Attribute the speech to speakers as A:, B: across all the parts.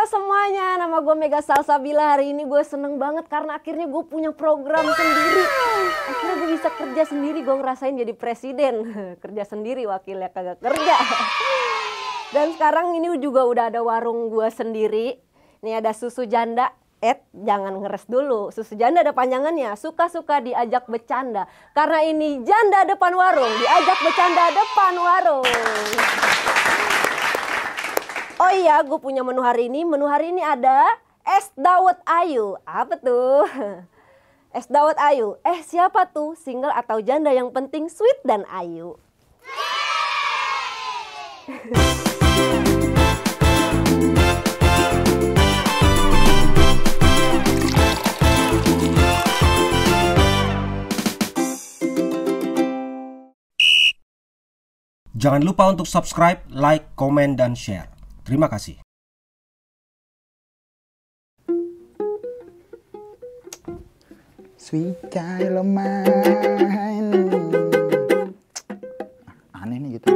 A: semuanya, nama gue Mega Salsabila. Hari ini gue seneng banget karena akhirnya gue punya program sendiri. Akhirnya gue bisa kerja sendiri, gue ngerasain jadi presiden. Kerja sendiri, wakilnya kagak kerja. Dan sekarang ini juga udah ada warung gue sendiri. Ini ada susu janda. Jangan ngeres dulu, susu janda ada panjangannya, suka-suka diajak bercanda. Karena ini janda depan warung, diajak bercanda depan warung. Oh iya, gue punya menu hari ini. Menu hari ini ada es dawet ayu. Apa tuh? Es dawet ayu. Siapa tuh? Single atau janda yang penting sweet dan ayu.
B: Jangan lupa untuk subscribe, like, komen, dan share. Terima kasih.
C: Sweet child of mine. Aneh nih gitu.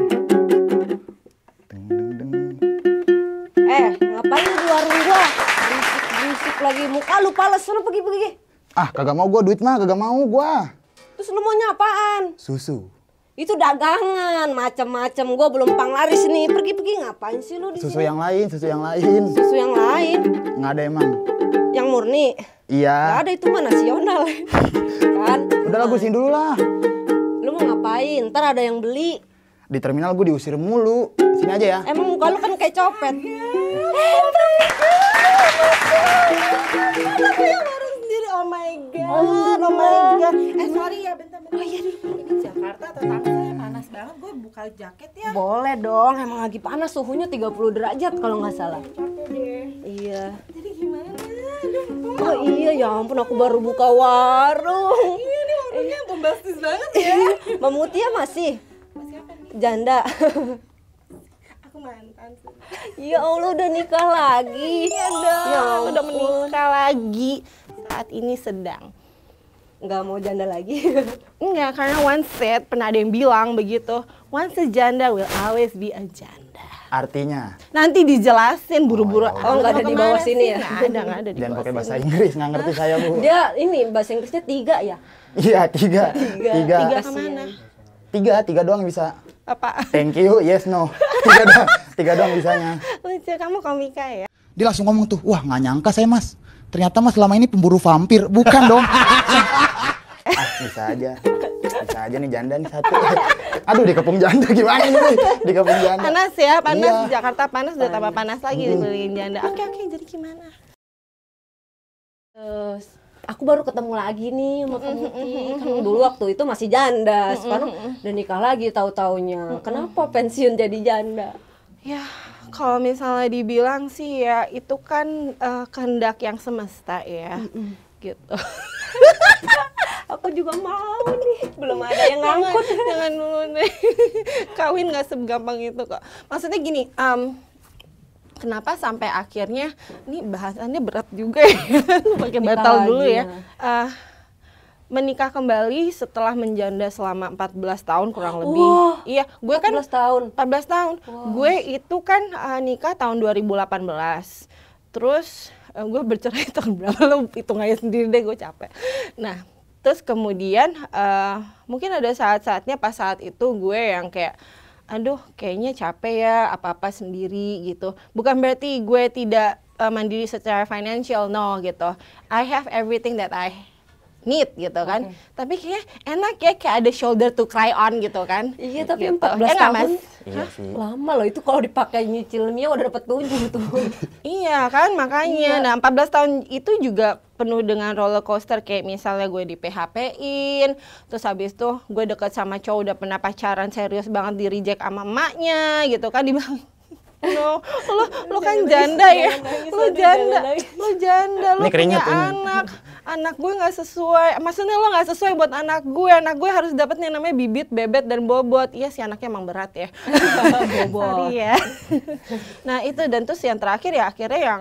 A: Ngapain di warung gua? Berisik lagi, muka lu pales, lu pergi.
C: Kagak mau gua duit mah, kagak mau gua.
A: Terus lu maunya apaan?
C: Susu.
A: Itu dagangan, macem-macem. Gue belum panglaris nih. Pergi ngapain sih lu di
C: Susu
A: sini?
C: yang lain.
A: Susu yang lain?
C: Nggak ada emang.
A: Yang murni?
C: Iya.
A: Nggak ada, itu mah nasional. Kan?
C: Udah lah, gue sini dulu lah.
A: Lu mau ngapain? Ntar ada yang beli.
C: Di terminal gue diusir mulu. Sini aja ya.
A: Emang muka lu kan kayak copet.
D: Aku yang warung sendiri, oh my god. Sorry ya, bentar. Oh iya, ini Jakarta atau Tangsel, panas banget. Gue buka jaket ya.
A: Boleh dong, emang lagi panas, suhunya 30 derajat kalau nggak salah.
D: Capek deh.
A: Iya.
D: Jadi gimana? Aduh,
A: Oh iya, ya ampun, aku baru buka warung.
D: iya nih warungnya bombastis banget ya.
A: Mbak Mutia masih?
D: Masih apa nih?
A: Janda.
D: Aku mantan sih.
A: Ya Allah, udah nikah lagi.
D: Iya dong,
A: Ya
D: udah
A: ampun.
D: menikah lagi. Saat ini sedang.
A: Nggak mau janda lagi.
D: Enggak, karena once said, pernah ada yang bilang begitu. Once a janda will always be a janda.
C: Artinya.
D: Nanti dijelasin buru-buru.
A: Oh, nggak ada di bawah sini ya?
D: Nggak ada di
C: Jangan
D: bawah
C: pakai
D: sini.
C: bahasa Inggris, nggak ngerti saya bu.
A: Dia ini bahasa Inggrisnya 3 ya?
C: Iya, tiga.
D: Tiga kemana?
C: Tiga doang bisa.
D: Apa?
C: Thank you, yes, no. Tiga doang bisanya.
D: Lucu, kamu komika ya?
C: Dia langsung ngomong tuh, wah nggak nyangka saya mas. Ternyata mas selama ini pemburu vampir. Bukan dong. Bisa aja nih janda nih satu. Aduh, dikepung janda gimana nih? Dikepung janda.
D: Panas ya, panas.
C: Iya.
D: Di Jakarta panas, udah tambah panas lagi dibeliin janda. Oke, jadi gimana?
A: Aku baru ketemu lagi nih sama Kemuti. Kan dulu waktu itu masih janda, sekarang udah nikah lagi tahu-taunya. Kenapa pensiun jadi janda?
D: Ya, kalau misalnya dibilang sih ya, itu kan kehendak yang semesta ya. Gitu.
A: Aku juga mau nih, belum ada yang ngangkut.
D: Jangan dulu deh. Kawin nggak segampang itu kok. Maksudnya gini, kenapa sampai akhirnya, ini bahasannya berat juga ya. Pakai
A: Nikah
D: batal
A: lagi
D: dulu ya.
A: ya.
D: Menikah kembali setelah menjanda selama 14 tahun kurang lebih.
A: Wah,
D: Iya, gue kan
A: 14 tahun.
D: 14 tahun. Gue itu kan nikah tahun 2018. Terus gue bercerai tahun berapa, lo hitung aja sendiri deh, gue capek. Nah, terus kemudian mungkin ada saat-saatnya pas saat itu gue yang kayak, aduh kayaknya capek ya, apa-apa sendiri gitu. Bukan berarti gue tidak mandiri secara financial, no gitu. I have everything that I need gitu kan. Tapi kayak enak ya, kayak ada shoulder to cry on gitu kan.
A: Iya, tapi
D: gitu.
A: 14
D: nggak,
A: tahun.
D: Mas?
C: Iya sih.
A: Lama loh itu, kalau dipakai nyicil Mia udah dapet 7 tuh.
D: Iya kan, makanya. Nah, 14 tahun itu juga penuh dengan roller coaster. Kayak misalnya gue di PHP-in, terus habis itu gue deket sama cowok udah pernah pacaran serius banget, di reject sama emaknya gitu kan. Dibilang, no, lo kan janda ya, lo janda, lo
C: Ini
D: punya
C: keringet ini.
D: anak, anak gue nggak sesuai, maksudnya lo nggak sesuai buat anak gue harus dapat yang namanya bibit, bebet, dan bobot. Iya sih anaknya emang berat ya.
A: Bobot.
D: Sorry ya. Nah itu, dan terus yang terakhir ya akhirnya yang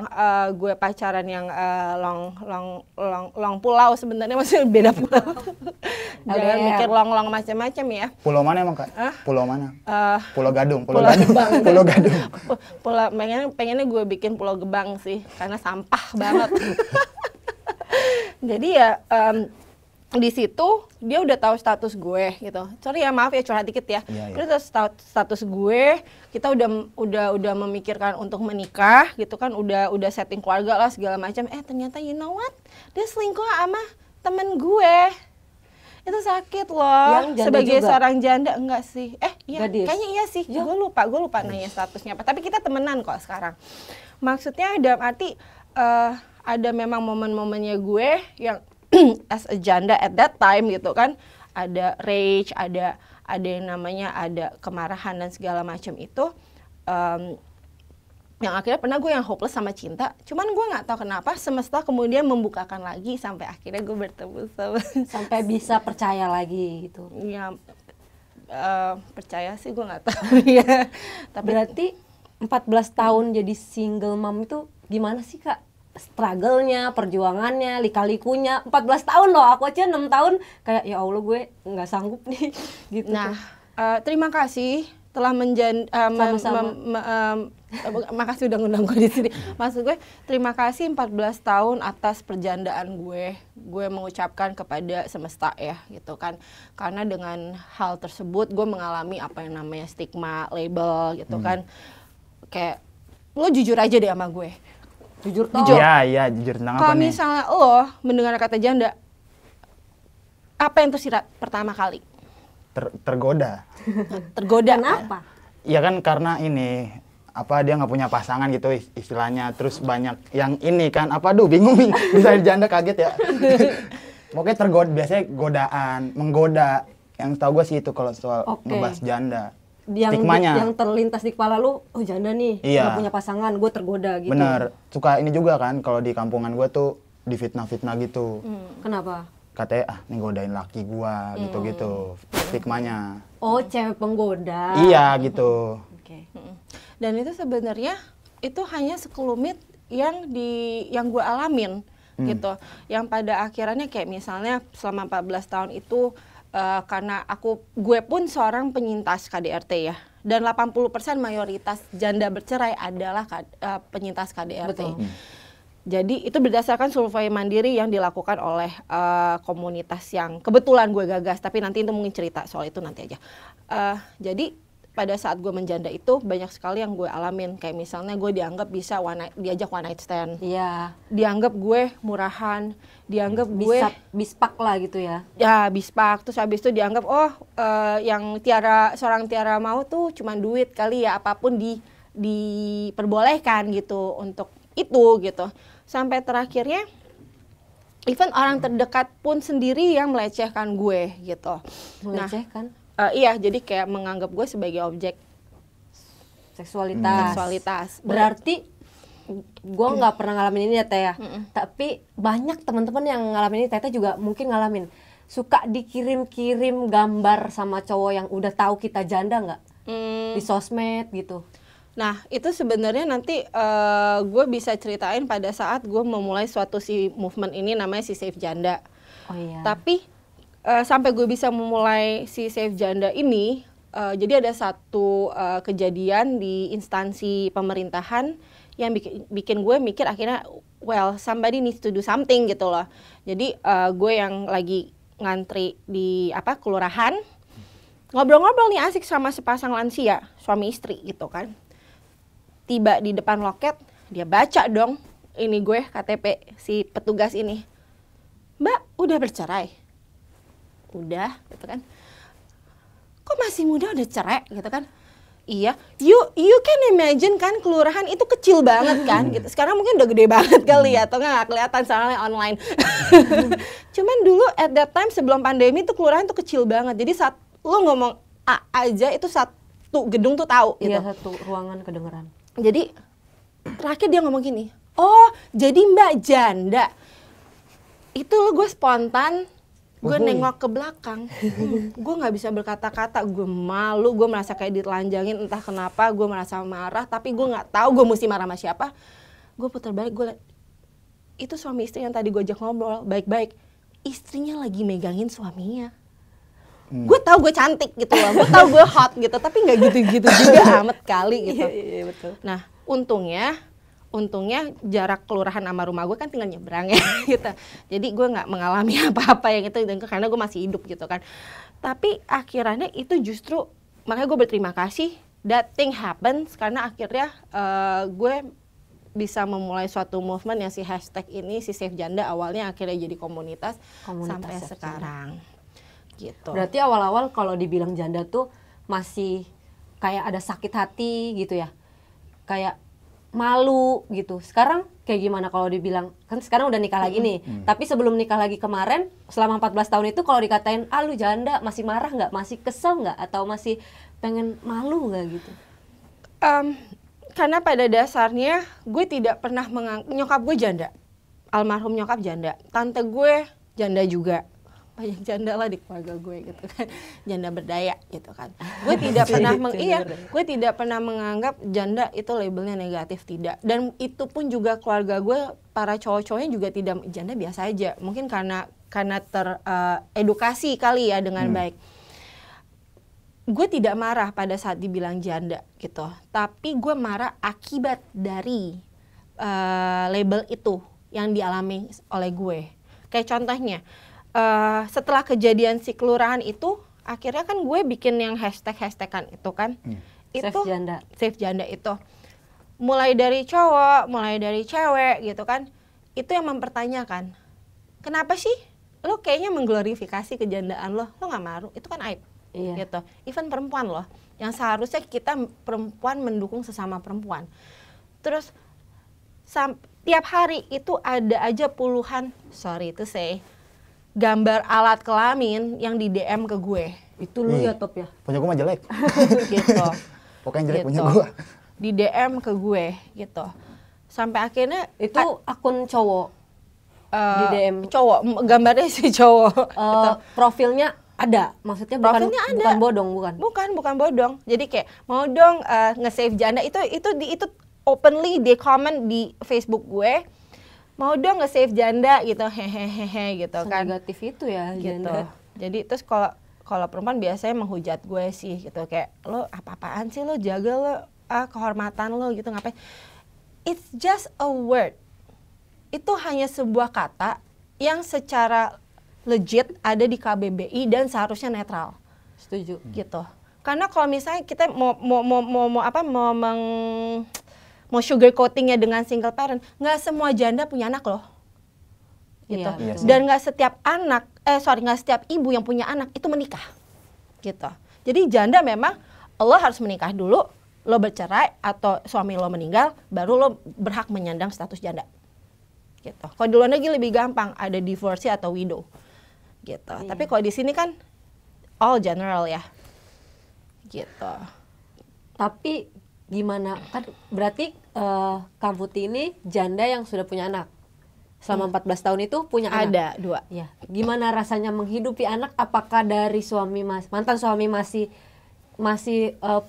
D: gue pacaran yang long pulau, sebenarnya maksudnya beda pulau. Jangan
A: LDR.
D: mikir long macam-macam ya.
C: Pulau mana emang Kak? Pulau mana?
D: Eh,
C: Pulau Gadung,
D: Pulau
C: Gadung.
D: Gebang.
C: Pulau Gadung.
D: Pulau pengennya gue bikin Pulau Gebang sih, karena sampah banget. Jadi ya di situ dia udah tahu status gue gitu. Sorry ya, maaf ya curhat dikit ya.
C: Iya.
D: Dia tahu status gue, kita udah memikirkan untuk menikah gitu kan, udah setting keluarga lah segala macam. Ternyata you know what? Dia selingkuh sama temen gue. Itu sakit loh.
A: Yang janda
D: Sebagai
A: juga?
D: seorang janda enggak sih? Iya,
A: Gadis?
D: kayaknya iya sih.
A: Ya.
D: Gue lupa nanya statusnya apa. Tapi kita temenan kok sekarang. Maksudnya dalam arti ada memang momen-momennya gue yang as a janda at that time gitu kan, ada rage, ada yang namanya ada kemarahan dan segala macam itu, yang akhirnya pernah gue yang hopeless sama cinta, cuman gue nggak tahu kenapa semesta kemudian membukakan lagi sampai akhirnya gue bertemu sama
A: Sampai bisa percaya lagi gitu.
D: ya percaya sih gue nggak tahu ya, tapi
A: Berarti 14 tahun jadi single mom itu gimana sih Kak? Struggle-nya, perjuangannya, lika-likunya. 14 tahun loh, aku aja 6 tahun kayak ya Allah gue nggak sanggup nih gitu.
D: nah terima kasih telah
A: Sama-sama.
D: makasih udah ngundang gue di sini. Maksud gue terima kasih 14 tahun atas perjandaan gue mengucapkan kepada semesta ya gitu kan, karena dengan hal tersebut gue mengalami apa yang namanya stigma, label gitu kan. Kayak lo jujur aja deh sama gue,
A: Jujur toh.
C: Iya, jujur tentang apa
D: kalau
C: nih?
D: misalnya lo mendengar kata janda, apa yang tersirat pertama kali?
C: Tergoda.
D: Tergoda.
A: Kenapa?
C: Ya kan karena ini apa dia nggak punya pasangan gitu istilahnya, terus banyak yang ini kan apa bingung bisa janda kaget ya. Pokoknya tergoda, biasanya godaan, menggoda. Yang tahu gue sih itu kalau soal
A: Oke.
C: ngebahas janda.
A: Yang
C: Stigmanya.
A: terlintas di kepala lu, oh janda nih,
C: Iya.
A: nggak punya pasangan, gue tergoda gitu.
C: Bener, suka ini juga kan kalau di kampungan gue tuh difitnah-fitnah gitu.
A: Kenapa?
C: Katanya nih godain laki gua gitu-gitu. Stigmanya.
A: Oh, cewek penggoda.
C: Iya gitu.
A: Oke.
D: Dan itu sebenarnya itu hanya sekelumit yang gue alamin gitu. Yang pada akhirnya kayak misalnya selama 14 tahun itu karena gue pun seorang penyintas KDRT ya. Dan 80% mayoritas janda bercerai adalah penyintas KDRT.
A: Betul.
D: Jadi itu berdasarkan survei mandiri yang dilakukan oleh komunitas yang kebetulan gue gagas, tapi nanti itu mungkin cerita soal itu nanti aja. Jadi pada saat gue menjanda itu banyak sekali yang gue alamin, kayak misalnya gue dianggap bisa diajak one night stand,
A: Iya.
D: dianggap gue murahan, dianggap gue
A: Bisa bispak lah gitu ya.
D: ya bispak, terus habis itu dianggap yang seorang Tiara mau tuh cuman duit kali ya, apapun diperbolehkan gitu untuk itu gitu. Sampai terakhirnya even orang terdekat pun sendiri yang melecehkan gue gitu.
A: Melecehkan.
D: Iya, jadi kayak menganggap gue sebagai objek
A: Seksualitas.
D: seksualitas.
A: Berarti gue nggak pernah ngalamin ini ya Teh ya. Tapi banyak teman-teman yang ngalamin ini, Teh juga mungkin ngalamin. Suka dikirim-kirim gambar sama cowok yang udah tahu kita janda nggak? Di sosmed gitu.
D: Nah, itu sebenarnya nanti gue bisa ceritain pada saat gue memulai suatu si movement ini namanya si Save Janda.
A: Oh iya.
D: Tapi sampai gue bisa memulai si Save Janda ini, jadi ada satu kejadian di instansi pemerintahan yang bikin gue mikir akhirnya, well, somebody needs to do something gitu loh. Jadi gue yang lagi ngantri di kelurahan, ngobrol-ngobrol nih asik sama sepasang lansia, suami istri gitu kan. Tiba di depan loket, dia baca dong ini gue KTP si petugas ini. Mbak, udah bercerai? Udah, gitu kan. Kok masih muda udah cerai, gitu kan. Iya, you can imagine kan kelurahan itu kecil banget kan gitu. Sekarang mungkin udah gede banget kali ya, atau nggak kelihatan soalnya online. Cuman dulu at that time sebelum pandemi itu kelurahan tuh kecil banget. Jadi saat lu ngomong A aja itu satu gedung tuh tahu gitu.
A: Iya, satu ruangan kedengeran.
D: Jadi terakhir dia ngomong gini, oh jadi Mbak janda. Itu lo gue spontan, gue
C: Uhuy.
D: nengok ke belakang, gue nggak bisa berkata-kata, gue malu, gue merasa kayak ditelanjangin entah kenapa, gue merasa marah, tapi gue nggak tahu gue mesti marah sama siapa. Gue putar balik, gue liat, itu suami istri yang tadi gue ajak ngobrol baik-baik, istrinya lagi megangin suaminya. Gue tahu gue cantik gitu loh, gue tahu gue hot gitu, tapi nggak gitu-gitu juga amat kali gitu.
A: Iya betul.
D: Nah, untungnya jarak kelurahan sama rumah gue kan tinggal nyebrang ya gitu. Jadi gue nggak mengalami apa-apa yang itu karena gue masih hidup gitu kan. Tapi akhirnya itu justru makanya gue berterima kasih that thing happens karena akhirnya gue bisa memulai suatu movement yang si hashtag ini, si Save Janda awalnya akhirnya jadi komunitas sampai
A: Save
D: sekarang. Gitu.
A: Berarti awal-awal kalau dibilang janda tuh masih kayak ada sakit hati gitu ya, kayak malu gitu. Sekarang kayak gimana kalau dibilang, kan sekarang udah nikah lagi nih, tapi sebelum nikah lagi kemarin selama 14 tahun itu kalau dikatain lu janda, masih marah nggak, masih kesel nggak, atau masih pengen malu nggak gitu?
D: Karena pada dasarnya gue tidak pernah nyokap gue janda, almarhum nyokap janda, tante gue janda juga, banyak janda lah di keluarga gue gitu kan, janda berdaya gitu kan. Gue tidak pernah gue tidak pernah menganggap janda itu labelnya negatif, tidak. Dan itu pun juga keluarga gue, para cowok-cowoknya juga tidak, janda biasa aja. Mungkin karena teredukasi kali ya dengan baik. Gue tidak marah pada saat dibilang janda gitu, tapi gue marah akibat dari label itu yang dialami oleh gue. Kayak contohnya, setelah kejadian si kelurahan itu, akhirnya kan gue bikin yang hashtag-hashtagan itu kan, itu Save Janda itu, mulai dari cowok, mulai dari cewek gitu kan, itu yang mempertanyakan, kenapa sih lo kayaknya mengglorifikasi kejandaan lo nggak malu, itu kan aib.
A: Iya.
D: Gitu. Even perempuan loh, yang seharusnya kita perempuan mendukung sesama perempuan. Terus tiap hari itu ada aja puluhan, sorry to say, gambar alat kelamin yang di DM ke gue.
A: Itu lu ya Top ya?
C: Punya gue mah jelek.
D: Gitu.
C: Pokoknya jelek
D: Gitu.
C: punya gue.
D: Di DM ke gue gitu. Sampai akhirnya
A: Itu akun cowok di DM.
D: Cowok, gambarnya si cowok. Gitu.
A: Profilnya ada, maksudnya bukan,
D: Profilnya ada.
A: bukan bodong, bukan?
D: Bukan bodong. Jadi kayak mau dong nge-save janda, itu openly dia comment di Facebook gue. Mau dong nge-save janda gitu, hehehe gitu kan.
A: Negatif itu ya
D: Gitu.
A: janda.
D: Jadi terus kalau perempuan biasanya menghujat gue sih gitu, kayak lo apa-apaan sih, lo jaga lo kehormatan lo gitu, ngapain. It's just a word. Itu hanya sebuah kata yang secara legit ada di KBBI dan seharusnya netral.
A: Setuju.
D: Gitu. Karena kalau misalnya kita mau sugar coatingnya dengan single parent, nggak semua janda punya anak loh, gitu.
A: Iya,
D: Dan nggak setiap nggak setiap ibu yang punya anak itu menikah, gitu. Jadi janda memang lo harus menikah dulu, lo bercerai atau suami lo meninggal, baru lo berhak menyandang status janda, gitu. Kalau di luar negeri lebih gampang, ada divorcee atau widow, gitu.
A: Iya.
D: Tapi kalau di sini kan all general ya, gitu.
A: Tapi gimana, kan berarti Kang Putih ini janda yang sudah punya anak. Selama 14 tahun itu punya anak.
D: Ada 2.
A: Ya. Gimana rasanya menghidupi anak? Apakah dari mantan suami masih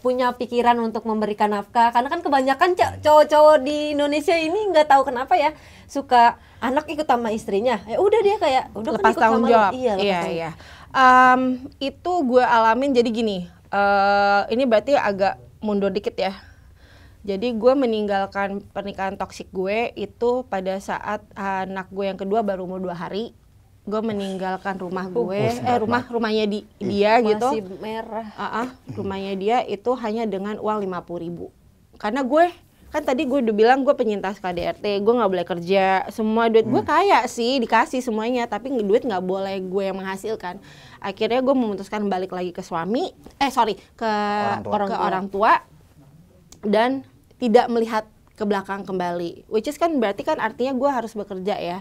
A: punya pikiran untuk memberikan nafkah? Karena kan kebanyakan cowok-cowok di Indonesia ini nggak tahu kenapa ya suka anak ikut sama istrinya. Ya udah dia kayak udah
D: Lepas
A: kan ikut
D: tanggung
A: sama
D: jawab.
A: lu. Iya, lepas tanggung
D: Iya. Itu gue alamin jadi gini. Ini berarti agak mundur dikit ya. Jadi gue meninggalkan pernikahan toksik gue itu pada saat anak gue yang kedua baru umur 2 hari. Gue meninggalkan rumah gue, rumahnya dia gitu.
A: Masih merah.
D: Rumahnya dia itu hanya dengan uang 50.000. Karena gue kan tadi gue udah bilang gue penyintas KDRT, gue nggak boleh kerja, semua duit gue kaya sih, dikasih semuanya, tapi duit nggak boleh gue yang menghasilkan. Akhirnya gue memutuskan balik lagi ke ke orang tua dan tidak melihat ke belakang kembali, which is kan berarti kan artinya gue harus bekerja ya.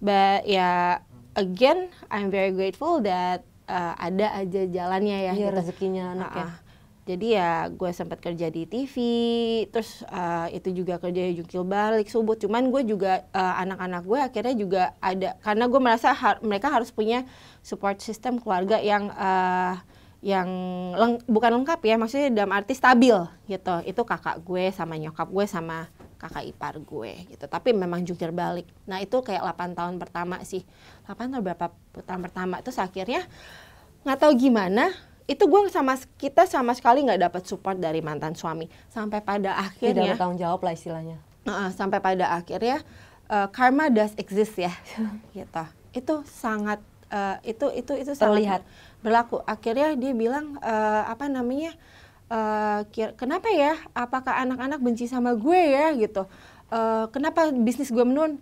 D: But ya again I'm very grateful that ada aja jalannya ya.
A: Iya,
D: gitu.
A: rezekinya anaknya.
D: Jadi ya gue sempat kerja di TV, terus itu juga kerja jungkil balik subuh. Cuman gue juga anak-anak gue akhirnya juga ada, karena gue merasa mereka harus punya support system keluarga yang bukan lengkap ya, maksudnya dalam arti stabil gitu. Itu kakak gue sama nyokap gue sama kakak ipar gue gitu. Tapi memang jungkir balik. Nah itu kayak 8 tahun pertama sih. 8 atau berapa tahun pertama. Terus akhirnya nggak tahu gimana, itu gue kita sama sekali nggak dapat support dari mantan suami. Sampai pada akhirnya
A: Tidak bertanggung jawab lah istilahnya.
D: Sampai pada akhirnya karma does exist ya. Gitu. Itu sangat itu
A: Terlihat.
D: sangat berlaku. Akhirnya dia bilang kenapa ya? Apakah anak-anak benci sama gue ya gitu? Kenapa bisnis gue menurun?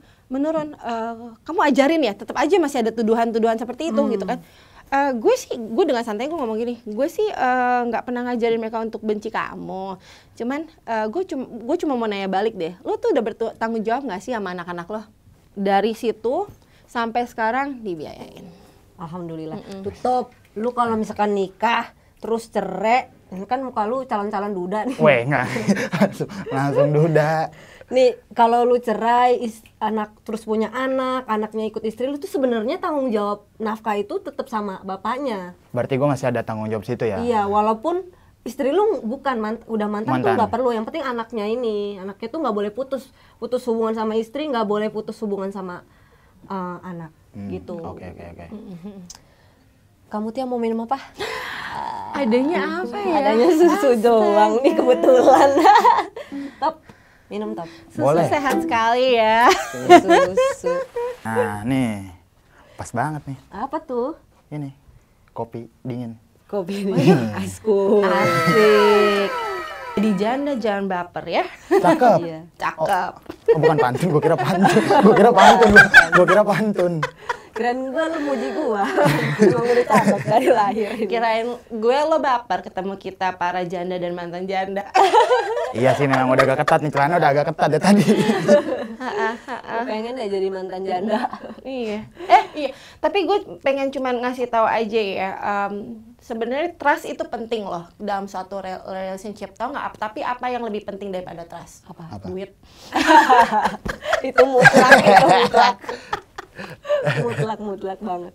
D: Kamu ajarin ya, tetap aja masih ada tuduhan-tuduhan seperti itu gitu kan? Gue dengan santai gue ngomong gini, gue sih nggak pernah ngajarin mereka untuk benci kamu. Cuman gue cuma mau nanya balik deh, lo tuh udah bertanggung jawab nggak sih sama anak-anak lo? Dari situ sampai sekarang dibiayain.
A: Alhamdulillah. Tutup. Lu kalau misalkan nikah terus cerai, ini kan muka lu calon-calon duda nih.
C: Weh, nggak. langsung duda.
A: Nih, kalau lu cerai, anak terus punya anaknya ikut istri lu tuh sebenarnya tanggung jawab nafkah itu tetap sama bapaknya.
C: Berarti gue masih ada tanggung jawab situ ya?
A: Iya, walaupun istri lu bukan udah mantan tuh nggak perlu. Yang penting anaknya tuh nggak boleh putus hubungan sama istri, nggak boleh putus hubungan sama anak gitu.
C: Oke.
A: Kamu Tia mau minum apa?
D: Adanya apa ya?
A: Adanya susu doang nih kebetulan. Top, minum top.
D: Susu
C: Boleh.
D: sehat sekali ya.
A: Susu.
C: Nah, nih. Pas banget nih.
A: Apa tuh?
C: Ini. Kopi dingin.
A: Kopi ini. Asik.
D: Jadi janda jangan baper ya.
C: Cakep.
A: Iya.
D: Cakep.
C: Oh, bukan pantun, gue kira pantun.
A: Keren gua lu muji gua. Emang udah cakep dari lahir.
D: Kirain gue lo baper ketemu kita para janda dan mantan janda.
C: Iya sih, memang udah agak ketat nih, celana udah agak ketat ya tadi.
A: Pengen deh jadi mantan janda.
D: Iya. Iya. Tapi gue pengen cuman ngasih tahu aja ya. Sebenarnya trust itu penting loh dalam suatu relationship, tau nggak? Tapi apa yang lebih penting daripada trust?
A: Apa?
D: Duit.
A: Itu mutlak. mutlak banget.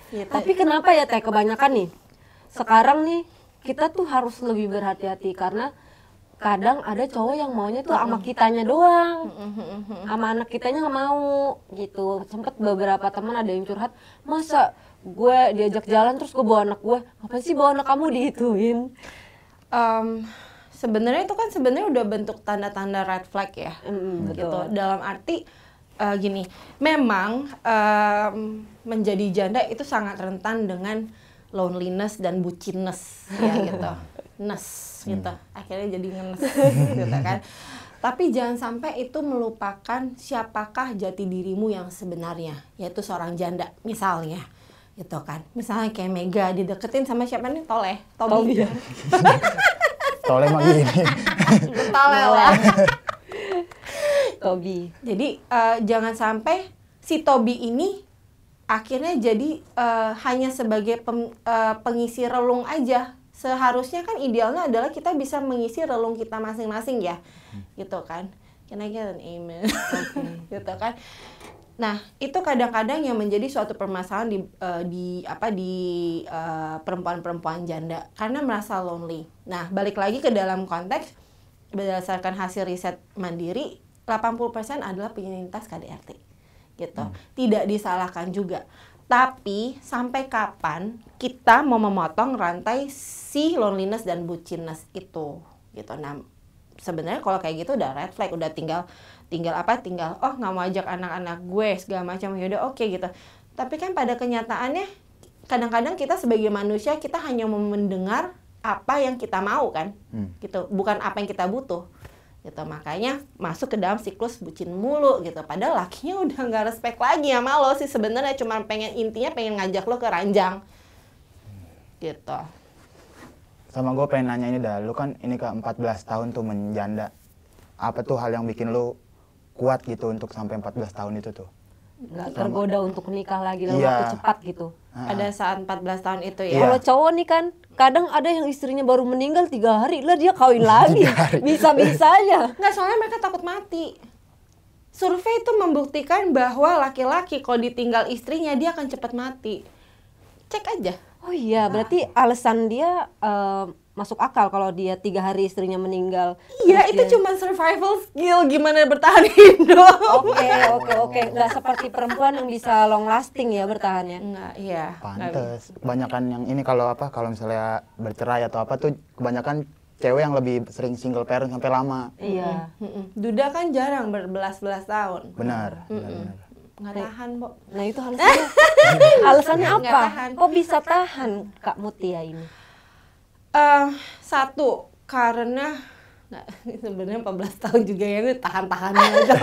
D: Gitu.
A: Tapi kenapa ya Teh kebanyakan nih sekarang nih kita tuh harus lebih berhati-hati karena kadang ada cowok yang maunya tuh sama kitanya doang, sama anak kitanya nggak mau gitu. Sempet beberapa teman ada yang curhat, masa gue diajak jalan terus gue bawa anak gue, apa sih bawa anak kamu diituin?
D: Sebenarnya itu kan udah bentuk tanda-tanda red flag ya, gitu.
A: Betul.
D: Dalam arti gini, memang menjadi janda itu sangat rentan dengan loneliness dan bucinness ya gitu, gitu. Akhirnya jadi ngenes gitu kan. Tapi jangan sampai itu melupakan siapakah jati dirimu yang sebenarnya, yaitu seorang janda misalnya. Gitu kan. Misalnya kayak Mega dideketin sama siapa nih? Tobi.
C: Toleh mah gini.
D: Tole lah.
A: Tobi.
D: Jadi jangan sampai si Tobi ini akhirnya jadi hanya sebagai pengisi relung aja. Seharusnya kan idealnya adalah kita bisa mengisi relung kita masing-masing ya, gitu kan. Can I get an amen? Gitu kan. Nah, itu kadang-kadang yang menjadi suatu permasalahan di perempuan-perempuan janda karena merasa lonely. Nah, balik lagi ke dalam konteks berdasarkan hasil riset Mandiri, 80% adalah penyintas KDRT. Gitu. Tidak disalahkan juga. Tapi sampai kapan kita mau memotong rantai si loneliness dan bucinness itu, gitu. Nah, sebenarnya kalau kayak gitu udah red flag, udah tinggal oh nggak mau ajak anak-anak gue segala macam, yaudah oke gitu. Tapi kan pada kenyataannya kadang-kadang kita sebagai manusia kita hanya mau mendengar apa yang kita mau kan, gitu, bukan apa yang kita butuh. Gitu, makanya masuk ke dalam siklus bucin mulu gitu. Padahal lakinya udah nggak respect lagi sama lo sih sebenarnya, cuma intinya pengen ngajak lo ke ranjang gitu.
C: Sama gue pengen nanya ini dah, lu kan ini ke 14 tahun tuh menjanda. Apa tuh hal yang bikin lu kuat gitu untuk sampai 14 tahun itu tuh?
A: nggak tergoda untuk nikah lagi dalam
C: Iya.
A: waktu cepat gitu.
D: Pada saat 14 tahun itu
C: Iya.
D: ya.
A: Kalau cowok nih kan kadang ada yang istrinya baru meninggal 3 hari lah dia kawin lagi. Bisa-bisanya.
D: Nggak, soalnya mereka takut mati. Survei itu membuktikan bahwa laki-laki kalau ditinggal istrinya dia akan cepat mati. Cek aja.
A: Oh iya, berarti alasan dia masuk akal kalau dia 3 hari istrinya meninggal.
D: Iya,
A: Terus
D: itu
A: dia-
D: cuma survival skill gimana bertahan hidup.
A: Oke. Nggak seperti perempuan yang bisa long lasting ya bertahannya.
D: Enggak, iya. Nggak bisa.
C: Pantes. Kebanyakan yang ini kalau misalnya bercerai atau apa tuh kebanyakan cewek yang lebih sering single parent sampai lama.
A: Iya.
D: Duda kan jarang berbelas-belas tahun.
C: Benar, benar.
D: Nggak tahan, Bo.
A: Nah itu alasannya. Alasannya
D: Nggak
A: apa?
D: tahan.
A: Kok bisa tahan Kak Mutia ini?
D: Satu, karena nggak, sebenarnya 14 tahun juga ya, ini tahan-tahannya aja.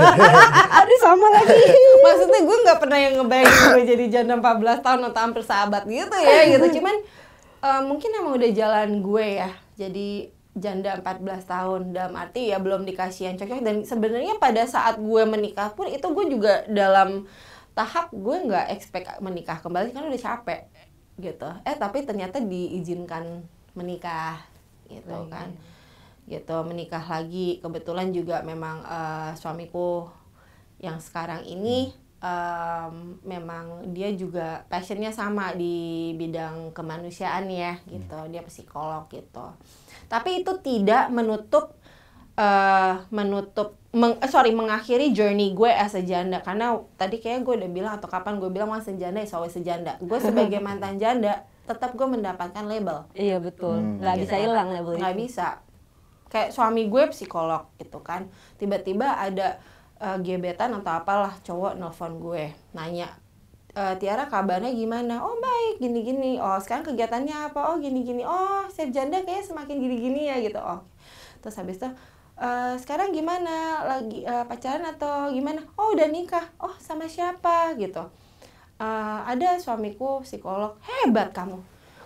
A: Aduh sama lagi.
D: Maksudnya gue nggak pernah yang ngebayangin gue jadi janda 14 tahun atau hampir sahabat gitu ya gitu. Cuman mungkin emang udah jalan gue ya. Jadi janda 14 tahun dalam arti ya belum dikasih yang cocok. Dan sebenarnya pada saat gue menikah pun itu gue juga dalam tahap gue nggak expect menikah kembali karena udah capek gitu. Tapi ternyata diizinkan menikah gitu kan. Gitu menikah lagi, kebetulan juga memang suamiku yang sekarang ini memang dia juga passionnya sama di bidang kemanusiaan ya gitu, dia psikolog gitu. Tapi itu tidak mengakhiri journey gue as a janda, karena tadi kayak gue udah bilang atau kapan gue bilang once a janda is always a janda. Gue sebagai mantan janda tetap gue mendapatkan label.
A: Iya betul. Nggak bisa hilang label
D: Nggak
A: itu.
D: bisa. Kayak suami gue psikolog gitu kan. Tiba-tiba ada gebetan atau apalah cowok nelfon gue nanya, Tiara kabarnya gimana? Oh baik, gini-gini. Oh sekarang kegiatannya apa? Oh gini-gini. Oh Chef Janda kayaknya semakin gini-gini ya gitu. Oh terus habis itu sekarang gimana? Lagi pacaran atau gimana? Oh udah nikah. Oh sama siapa gitu. Ada suamiku psikolog. Hebat kamu.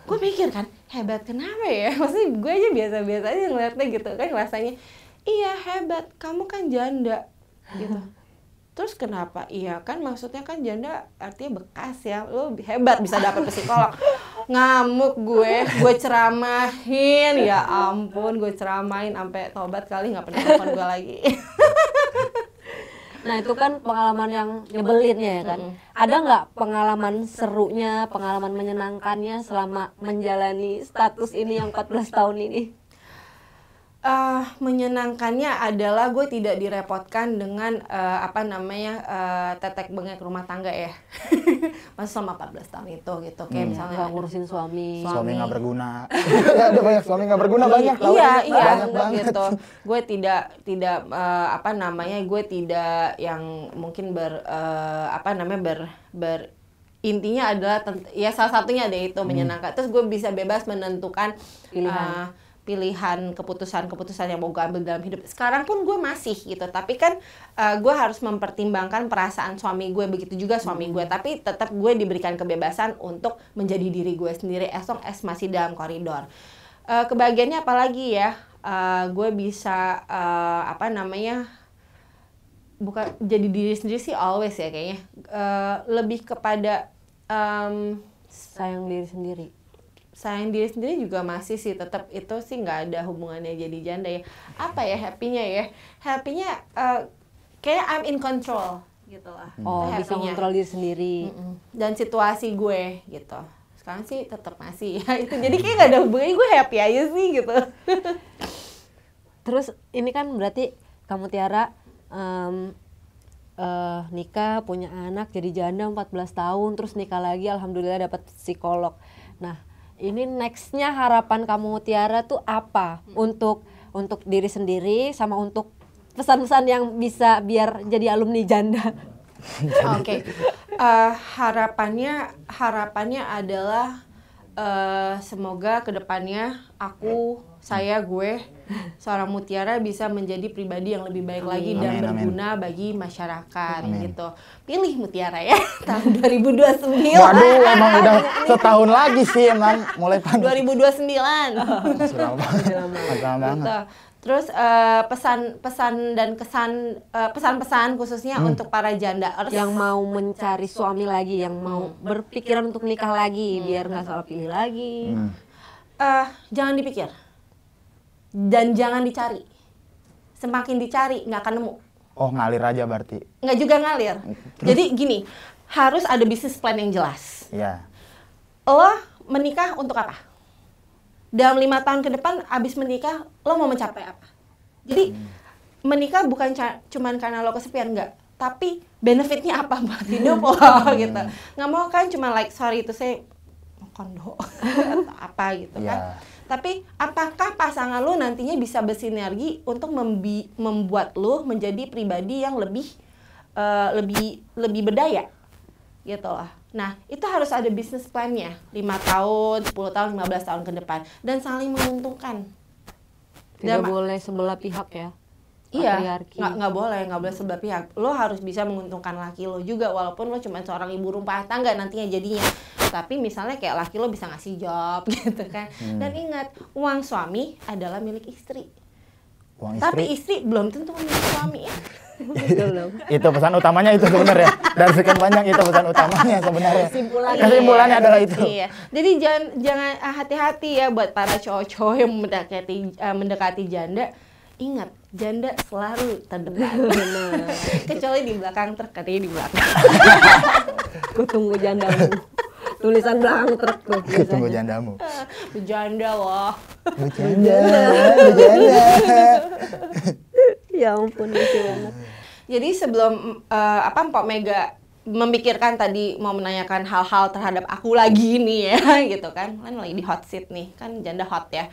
D: Gue mikir kan, hebat kenapa ya? Maksudnya gue aja biasa-biasa aja ngeliatnya gitu kan, rasanya iya hebat, kamu kan janda gitu. Terus kenapa? Iya kan maksudnya kan janda artinya bekas ya, lo hebat bisa dapet psikolog. Ngamuk gue ceramahin, ya ampun gue ceramahin sampai tobat kali nggak pernah telepon gue lagi.
A: Nah itu kan pengalaman yang nyebelinnya ya kan. Ada nggak pengalaman serunya, pengalaman menyenangkannya selama menjalani status ini yang 14 tahun ini?
D: Menyenangkannya adalah gue tidak direpotkan dengan tetek bengek rumah tangga ya. Masa selama 14 tahun itu gitu kayak misalnya
A: Nggak ngurusin suami.
C: Suami nggak berguna. Ada banyak suami nggak berguna banyak. tahu
D: Iya,
C: ya?
D: iya
C: Banyak banget.
D: gitu. Gue tidak gue tidak yang mungkin intinya adalah ya salah satunya ada itu menyenangkan. Terus gue bisa bebas menentukan pilihan keputusan-keputusan yang mau gue ambil dalam hidup. Sekarang pun gue masih gitu, tapi kan gue harus mempertimbangkan perasaan suami gue, begitu juga suami gue. Tapi tetap gue diberikan kebebasan untuk menjadi diri gue sendiri as long as masih dalam koridor. Kebahagiaannya apalagi ya, gue bisa bukan jadi diri sendiri sih always ya kayaknya. Lebih kepada
A: Sayang diri sendiri.
D: sayang diri sendiri juga masih sih, tetap itu sih nggak ada hubungannya jadi janda ya. Apa ya happy-nya ya? Happy-nya kayak I'm in control gitu lah.
A: Oh
D: Itu
A: bisa
D: happy-nya.
A: kontrol diri sendiri.
D: Dan situasi gue gitu. Sekarang sih tetap masih ya itu. Jadi kayak nggak ada hubungannya, gue happy aja sih gitu.
A: Terus ini kan berarti kamu Tiara nikah, punya anak, jadi janda 14 tahun, terus nikah lagi, alhamdulillah dapat psikolog. Nah, ini nextnya harapan kamu Tiara tuh apa untuk diri sendiri sama untuk pesan-pesan yang bisa biar jadi alumni janda?
D: Oke. Harapannya adalah semoga kedepannya gue seorang Mutiara bisa menjadi pribadi yang lebih baik lagi dan
C: Amin,
D: berguna bagi masyarakat gitu. Pilih Mutiara ya tahun 2029.
C: Waduh, emang udah setahun lagi sih emang mulai panas.
D: 2029.
C: Sudah lama banget.
D: Gitu. Terus pesan-pesan dan pesan-pesan khususnya untuk para janda
A: Yang mau mencari suami lagi, yang mau berpikiran untuk nikah lagi, biar nggak salah pilih lagi.
D: Jangan dipikir dan jangan dicari. Semakin dicari nggak akan nemu.
C: Oh, ngalir aja berarti.
D: Nggak juga ngalir. Jadi gini, harus ada bisnis plan yang jelas.
C: Iya.
D: Lo menikah untuk apa? Dalam 5 tahun ke depan abis menikah lo mau mencapai apa? Jadi menikah bukan cuman karena lo kesepian, enggak, tapi benefitnya apa buat hidup lo gitu. Nggak mau kan cuma like sorry itu saya kondo atau apa gitu kan. Tapi apakah pasangan lo nantinya bisa bersinergi untuk membuat lo menjadi pribadi yang lebih berdaya gitu lah. Nah, itu harus ada bisnis plan-nya 5 tahun, 10 tahun, 15 tahun ke depan dan saling menguntungkan.
A: Tidak boleh sebelah pihak ya.
D: Iya, nggak boleh sebelah pihak. Lo harus bisa menguntungkan laki lo juga, walaupun lo cuma seorang ibu rumah tangga nantinya jadinya. Tapi misalnya kayak laki lo bisa ngasih job gitu kan. Dan ingat, uang suami adalah milik istri. Tapi istri belum tentu milik suami ya.
C: Itu pesan utamanya itu sebenarnya. Dari sekian banyak itu pesan utamanya sebenarnya. Kesimpulannya adalah itu.
D: Iya. Jadi jangan hati-hati ya buat para cowok-cowok yang mendekati janda. Ingat, janda selalu terdepan. Kecuali di belakang truk, katanya di belakang.
A: Gue tunggu jandamu. Tulisan belakang truk tuh.
C: Tunggu jandamu.
D: Berjanda loh.
C: Berjanda.
A: Ya ampun, lucu banget.
D: Jadi sebelum Mpok Mega memikirkan tadi mau menanyakan hal-hal terhadap aku lagi nih ya gitu kan lagi di hot seat nih, kan janda hot ya.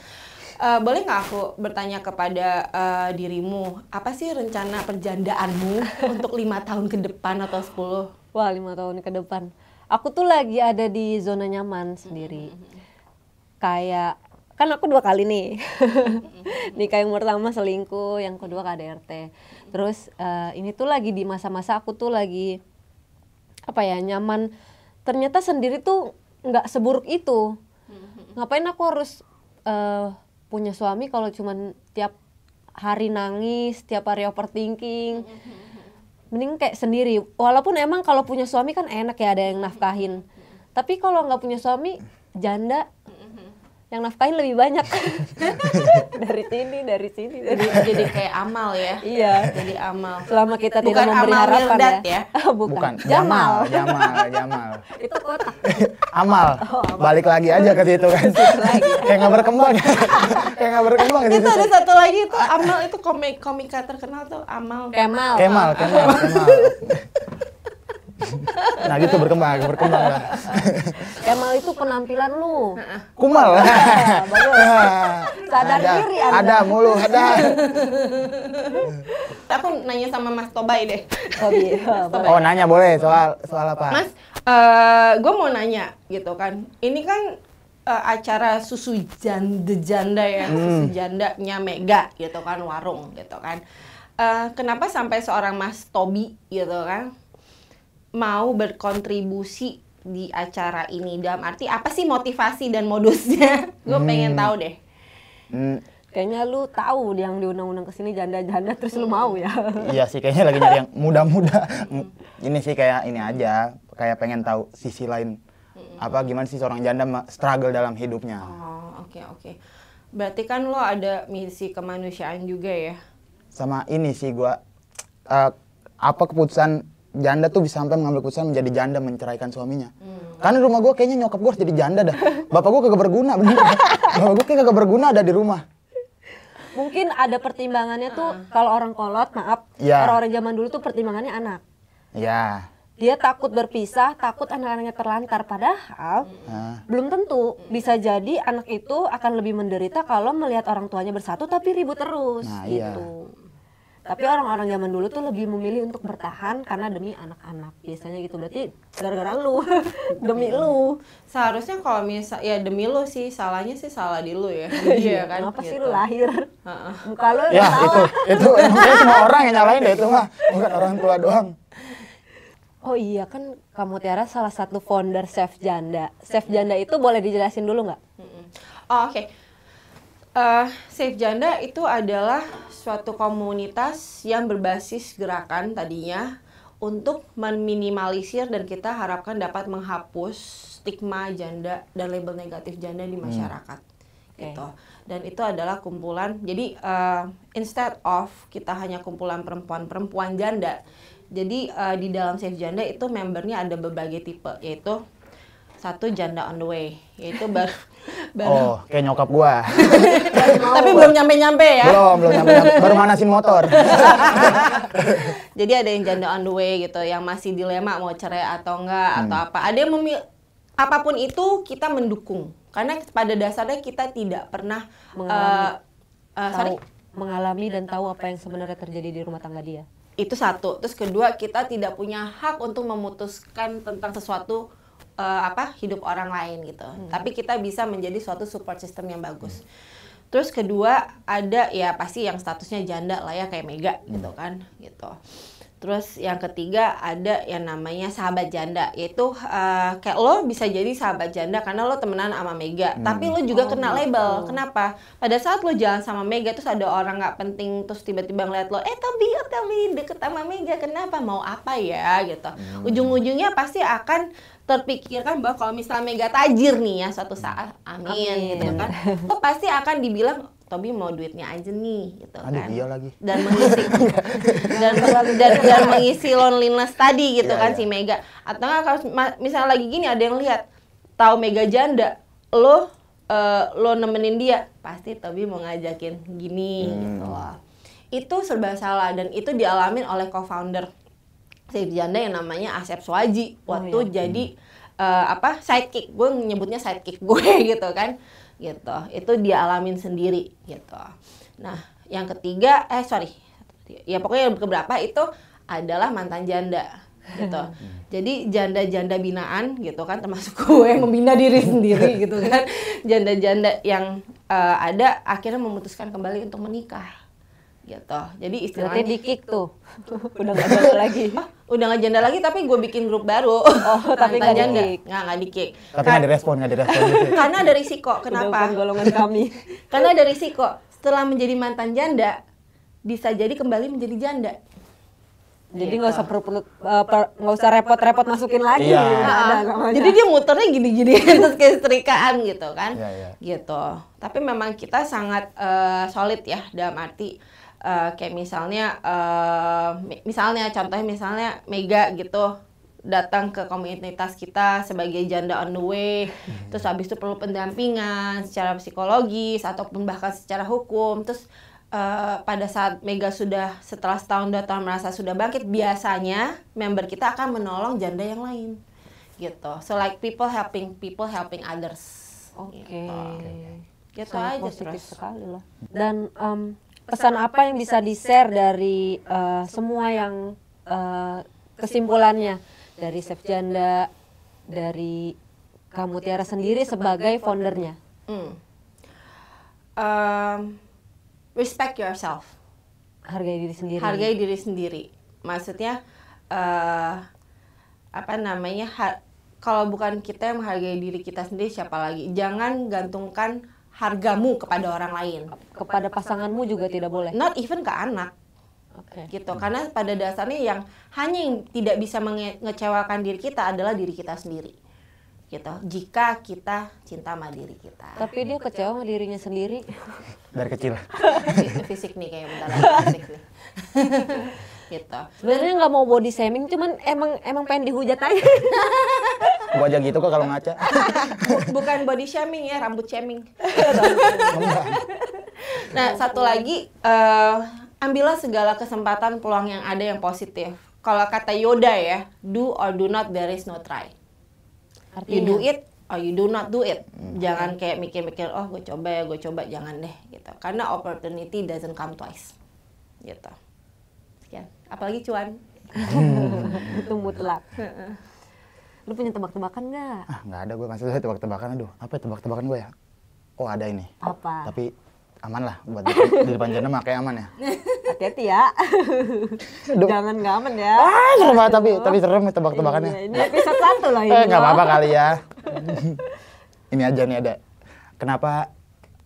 D: Boleh nggak aku bertanya kepada dirimu, apa sih rencana perjandaanmu untuk 5 tahun ke depan atau 10?
A: Wah, 5 tahun ke depan. Aku tuh lagi ada di zona nyaman sendiri. Kayak kan aku 2 kali nih. Nikah yang pertama selingkuh, yang kedua KDRT. Terus ini tuh lagi di masa-masa aku tuh lagi nyaman. Ternyata sendiri tuh nggak seburuk itu. Ngapain aku harus punya suami kalau cuman tiap hari nangis, tiap hari overthinking. Mending kayak sendiri. Walaupun emang kalau punya suami kan enak ya, ada yang nafkahin. Tapi kalau nggak punya suami, janda yang nafkahin lebih banyak. dari sini.
D: Jadi kayak amal ya.
A: Iya.
D: Jadi amal.
A: Selama kita
D: bukan
A: tidak memberi
D: amal
A: harapan
D: Mirdad
A: ya.
C: Bukan.
A: Jamal.
C: Itu
A: kotak.
C: Amal. Balik lagi aja ke situ kan. Kayak nggak berkembang. Kayak nggak berkembang di
D: Itu
C: situ.
D: ada satu lagi itu Amal, itu komika terkenal tuh Amal.
A: Kemal.
C: Nah gitu berkembang lah.
A: Kemal itu penampilan lu.
C: Kumal.
A: Sadar diri Anda.
C: Ada mulu, ada.
D: Aku nanya sama Mas Tobay deh.
A: Oh iya.
C: Oh nanya boleh soal apa?
D: Mas, gue mau nanya gitu kan. Ini kan acara susu janda ya, susu jandanya Mega gitu kan, warung gitu kan. Kenapa sampai seorang Mas Tobi gitu kan mau berkontribusi di acara ini? Dalam arti apa sih motivasi dan modusnya? Gue pengen tahu deh.
A: Kayaknya lu tahu yang diundang-undang kesini janda-janda terus lu mau ya?
C: Iya sih, kayaknya lagi nyari yang muda-muda. Ini sih kayak ini aja, kayak pengen tahu sisi lain. Gimana sih seorang janda struggle dalam hidupnya.
D: Oh, oke. Berarti kan lo ada misi kemanusiaan juga ya?
C: Sama ini sih gua apa keputusan janda tuh bisa sampai mengambil keputusan menjadi janda menceraikan suaminya. Karena di rumah gua kayaknya nyokap gua harus jadi janda dah. Bapak gua kagak berguna, bener. Bapak gua kayak kagak berguna ada di rumah.
A: Mungkin ada pertimbangannya tuh kalau orang kolot, maaf, orang-orang zaman dulu tuh pertimbangannya anak.
C: Iya.
A: Dia takut berpisah, takut anak-anaknya terlantar. Padahal belum tentu. Bisa jadi anak itu akan lebih menderita kalau melihat orang tuanya bersatu tapi ribut terus.
C: Nah,
A: gitu. Tapi orang-orang zaman dulu tuh lebih memilih untuk bertahan karena demi anak-anak. Biasanya gitu. Berarti gara-gara lu, demi lu.
D: Seharusnya kalau ya demi lu sih, salahnya sih salah di lu ya. Iya kan?
A: Kenapa sih lu lahir? Muka lu
C: ya itu emang semua orang yang nyalain deh itu mah, bukan orang tua doang.
A: Oh iya, kan kamu Tiara salah satu founder Chef Janda. Chef Janda itu boleh dijelasin dulu nggak?
D: Oh, oke. Save Janda itu adalah suatu komunitas yang berbasis gerakan tadinya untuk meminimalisir dan kita harapkan dapat menghapus stigma janda dan label negatif janda di masyarakat. Gitu. Dan itu adalah kumpulan, jadi instead of kita hanya kumpulan perempuan-perempuan janda, jadi di dalam Save Janda itu membernya ada berbagai tipe, yaitu satu janda on the way, yaitu baru
C: Oh, kayak nyokap gua.
D: tapi belum nyampe-nyampe ya.
C: Belum nyampe, baru manasin motor.
D: Jadi ada yang janda on the way gitu, yang masih dilema mau cerai atau enggak atau apa. Ada yang apapun itu kita mendukung, karena pada dasarnya kita tidak pernah
A: mengalami dan tahu apa yang sebenarnya terjadi di rumah tangga dia.
D: Itu satu. Terus kedua, kita tidak punya hak untuk memutuskan tentang sesuatu hidup orang lain gitu. Tapi kita bisa menjadi suatu support system yang bagus. Terus kedua, ada ya pasti yang statusnya janda lah ya, kayak Mega gitu kan gitu. Terus yang ketiga ada yang namanya sahabat janda, yaitu kayak lo bisa jadi sahabat janda karena lo temenan sama Mega, tapi lo juga kena label. Kenapa? Pada saat lo jalan sama Mega terus ada orang nggak penting terus tiba-tiba ngeliat lo, Tobi deket sama Mega, kenapa? Mau apa ya gitu. Ujung-ujungnya pasti akan terpikirkan bahwa kalau misalnya Mega tajir nih ya suatu saat, amin. Gitu kan, lo pasti akan dibilang Tobi mau duitnya aja nih gitu.
C: Aduh,
D: kan.
C: iya lagi.
D: Dan mengisi dan mengisi loneliness tadi gitu kan si Mega. Atau nggak kalau misalnya lagi gini ada yang lihat tahu Mega janda, lo nemenin dia, pasti Tobi mau ngajakin gini gitu loh. Itu serba salah dan itu dialamin oleh co-founder Save Janda yang namanya Asep Swaji waktu jadi sidekick. Gue nyebutnya sidekick gue gitu kan. Gitu, itu dia alamin sendiri gitu. Nah, yang ketiga, ya pokoknya yang keberapa itu adalah mantan janda gitu. Jadi janda-janda binaan gitu kan, termasuk gue yang membina diri sendiri gitu kan. Janda-janda yang ada akhirnya memutuskan kembali untuk menikah gitu. Jadi istilahnya
A: Berarti di-kick tuh. Udah nggak janda lagi.
D: Udah nggak janda lagi tapi gue bikin grup baru.
A: Tapi nggak
D: janda.
A: di-kick.
D: Nggak di-kick.
C: Tapi nggak direspon gitu.
D: Karena ada risiko. Kenapa?
A: Udah bukan golongan kami.
D: Karena ada risiko. Setelah menjadi mantan janda, bisa jadi kembali menjadi janda.
A: Jadi nggak usah repot-repot masukin lagi.
C: Iya.
A: Nggak ada.
D: Jadi dia muternya gini-gini terus kayak setrikaan gitu kan.
C: Iya.
D: Gitu. Tapi memang kita sangat solid ya dalam arti kayak misalnya Mega gitu datang ke komunitas kita sebagai janda on the way, terus habis itu perlu pendampingan secara psikologis ataupun bahkan secara hukum. Terus pada saat Mega setelah setahun 2 tahun merasa sudah bangkit, biasanya member kita akan menolong janda yang lain gitu. So like people helping others.
A: Oke.
D: Gitu
A: Sangat
D: aja
A: positif
D: terus.
A: sekali loh. Dan pesan apa yang bisa di-share dari semua yang kesimpulannya dari Save Janda, dari kamu Tiara sendiri sebagai foundernya?
D: Respect yourself.
A: Hargai diri sendiri.
D: Hargai diri sendiri. Maksudnya kalau bukan kita yang menghargai diri kita sendiri, siapa lagi? Jangan gantungkan hargamu kepada orang lain.
A: Kepada pasanganmu juga tidak boleh.
D: Not even ke anak. Gitu. Karena pada dasarnya yang tidak bisa mengecewakan diri kita adalah diri kita sendiri. Gitu. Jika kita cinta sama diri kita.
A: Tapi dia kecewa sama dirinya sendiri.
C: Dari kecil.
D: Fisik nih kayak bentar lagi fisik nih. Gitu.
A: Sebenarnya nggak mau body shaming, cuman emang pengen dihujat aja.
C: Gua aja gitu kok kalau ngaca.
D: Bukan body shaming ya, rambut shaming. Nah, satu lagi, ambillah segala kesempatan peluang yang ada yang positif. Kalau kata Yoda ya, do or do not, there is no try.
A: Artinya?
D: You do it or you do not do it. Jangan kayak mikir-mikir, oh gue coba, jangan deh gitu. Karena opportunity doesn't come twice. Gitu. Sekian. Apalagi cuan.
A: Itu mutlak. Lu punya tebak-tebakan nggak?
C: Nggak ada gue, maksudnya tebak-tebakan. Aduh, apa ya tebak-tebakan gue ya? Oh, ada ini.
A: Apa?
C: Tapi aman lah buat di depan janda mah kayak aman ya.
A: Hati-hati ya. Jangan nggak aman ya.
C: Serem banget tapi serem tebak-tebakannya.
A: Iya, ini episode 1 lah ini.
C: Nggak apa-apa kali ya. Ini aja nih ada. Kenapa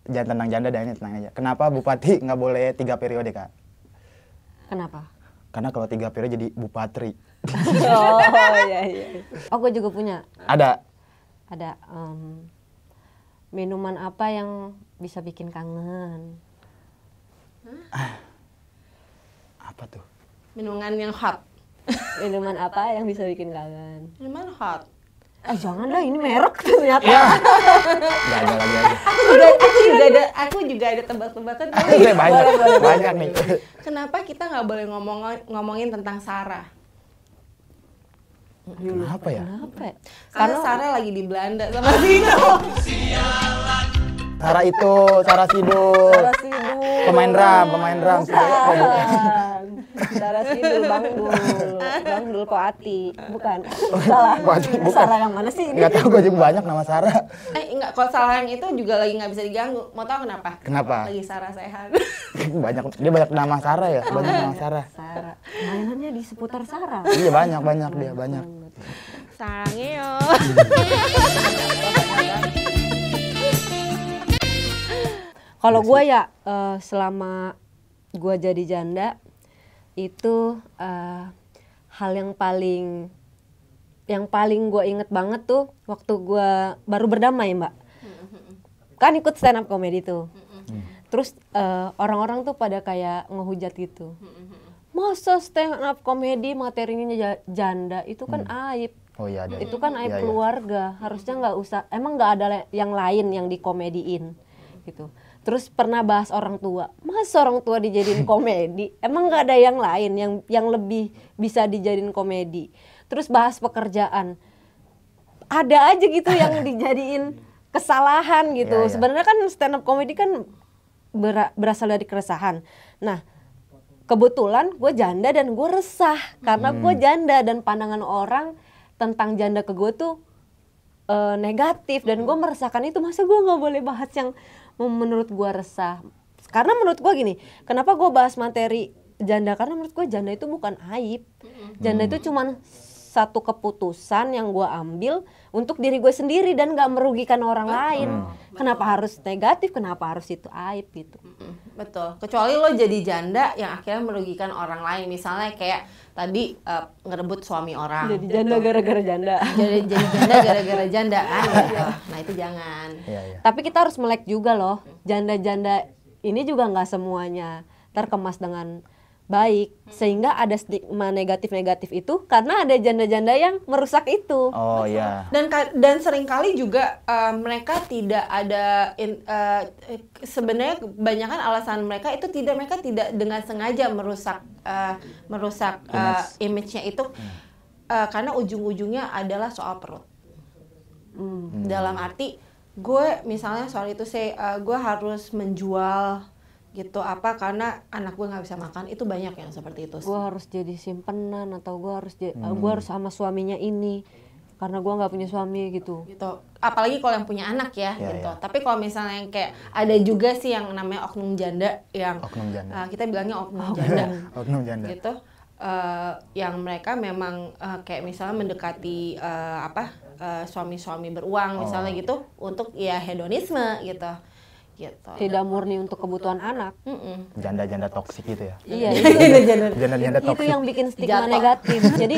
C: jangan tentang janda dan ini tenang aja. Kenapa bupati nggak boleh 3 periode, Kak?
A: Kenapa?
C: Karena kalau 3 periode jadi bupatri.
A: Oh iya. Oh gue juga punya.
C: Ada.
A: Minuman apa yang bisa bikin kangen?
C: Apa tuh?
D: Minuman yang hot.
A: Minuman apa yang bisa bikin kangen?
D: Minuman hot.
A: Jangan lah, ini merek ternyata.
C: Nggak ada lagi aja.
D: Aku juga ada tebak-tebakan.
C: Banyak nih.
D: Kenapa kita nggak boleh ngomongin tentang Sarah?
C: Kenapa ya?
A: Kenapa ya?
D: Karena Sarah lagi di Belanda sama Sino.
C: Sarah Sidul. Pemain drum.
A: Sarah Sidul, Bang Dul Poati. Bukan. Salah.
C: Bukan.
A: Salah yang mana sih ini?
C: Nggak tahu, gue juga banyak nama Sarah.
D: Enggak, kalau Sarah yang itu juga lagi nggak bisa diganggu. Mau tahu kenapa?
C: Kenapa?
D: Lagi Sarah sehat.
C: Dia banyak nama Sarah ya, banyak nama Sarah.
A: Sarah. Mainannya di seputar Sarah.
C: Iya banyak dia banyak.
D: Sarangnya.
A: Kalau gue ya selama gue jadi janda itu hal yang paling gue inget banget tuh waktu gue baru berdamai, Mbak. Kan ikut stand up comedy tuh. Terus orang-orang tuh pada kayak ngehujat gitu. Masa stand up comedy materinya janda, itu kan aib.
C: Oh iya ada.
A: Itu kan aib
C: Iya.
A: keluarga. Harusnya nggak usah. Emang nggak ada yang lain yang dikomediin gitu. Terus pernah bahas orang tua. Masa orang tua dijadiin komedi? Emang nggak ada yang lain yang lebih bisa dijadiin komedi? Terus bahas pekerjaan. Ada aja gitu yang dijadiin kesalahan gitu.
C: Iya.
A: Sebenarnya kan stand up comedy kan berasal dari keresahan. Nah, kebetulan gue janda dan gue resah karena gue janda dan pandangan orang tentang janda ke gue tuh negatif dan gue merasakan itu. Masa gue nggak boleh bahas yang menurut gue resah? Karena menurut gue gini, kenapa gue bahas materi janda? Karena menurut gue janda itu bukan aib. Janda itu cuman satu keputusan yang gue ambil untuk diri gue sendiri dan gak merugikan orang lain. Kenapa harus negatif? Kenapa harus itu aib gitu?
D: Betul. Kecuali lo jadi janda yang akhirnya merugikan orang lain. Misalnya kayak tadi ngerebut suami orang.
A: Jadi janda gara-gara janda.
D: Jadi janda gara-gara janda kan. Gitu. Nah itu jangan.
C: Iya.
A: Tapi kita harus melek juga loh. Janda-janda ini juga gak semuanya terkemas dengan baik, sehingga ada stigma negatif-negatif itu karena ada janda-janda yang merusak itu.
C: Oh iya.
D: Dan seringkali juga mereka tidak ada sebenarnya kebanyakan alasan mereka tidak dengan sengaja merusak image-nya itu karena ujung-ujungnya adalah soal perut. Dalam arti gue misalnya soal itu gue harus menjual gitu karena anak gue nggak bisa makan, itu banyak yang seperti itu.
A: Gue harus jadi simpenan atau gue harus sama suaminya ini karena gue nggak punya suami gitu.
D: Apalagi kalau yang punya anak ya gitu.
C: Ya.
D: Tapi kalau misalnya yang kayak ada juga sih yang namanya oknum janda yang kita bilangnya oknum janda.
C: Oknum janda.
D: Gitu. Yang mereka memang kayak misalnya mendekati suami-suami beruang misalnya gitu untuk ya hedonisme gitu.
A: Tidak murni untuk kebutuhan anak.
C: Janda-janda toksik gitu ya.
A: Iya.
C: Janda-janda
A: Itu
C: toksik.
A: yang bikin stigma negatif. Jadi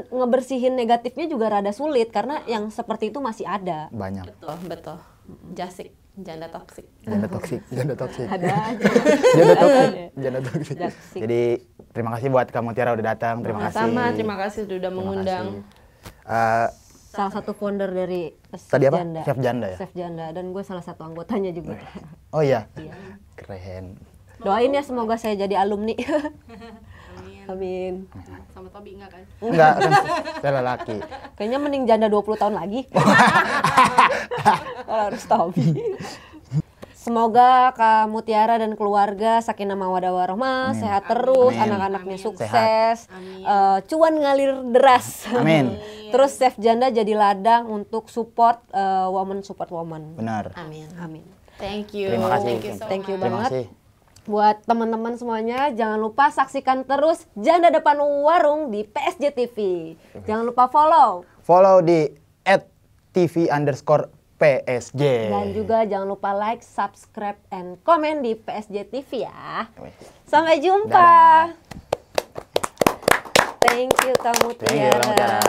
A: ngebersihin negatifnya juga rada sulit karena yang seperti itu masih ada.
C: Banyak.
D: Betul. Jasik, janda toksik.
C: Janda toksik.
A: Ada aja.
C: Janda toksik.
A: Jasik.
C: Jadi terima kasih buat kamu Tiara udah datang. Terima kasih.
D: Sama, terima kasih sudah mengundang.
A: Salah satu founder dari
C: Tadi apa?
A: Janda.
C: Chef Janda ya?
A: Chef Janda, dan gue salah satu anggotanya juga.
C: Oh iya.
A: Iya.
C: Keren.
A: Doain ya semoga saya jadi alumni. Amin.
D: Sama Tobi enggak kan?
C: Enggak, kan saya lelaki.
A: Kayaknya mending janda 20 tahun lagi. Kalau harus Tobi. Semoga Kak Mutiara dan keluarga sakinah mawaddah warahmah, sehat terus, anak-anaknya sukses, cuan ngalir deras.
C: Amin.
A: Terus Chef Janda jadi ladang untuk support woman.
C: Benar.
D: Amin. Thank you.
C: Terima kasih.
A: Thank you
C: Terima
A: banget.
C: kasih.
A: Buat teman-teman semuanya, jangan lupa saksikan terus Janda Depan Warung di PSJ TV. Jangan lupa follow.
C: Follow di @tv_ PSG.
A: Dan juga jangan lupa like, subscribe, and komen di PSG TV ya. Sampai jumpa.
C: Dadah.
A: Thank you Kak
C: Thank you,
A: Mutiara.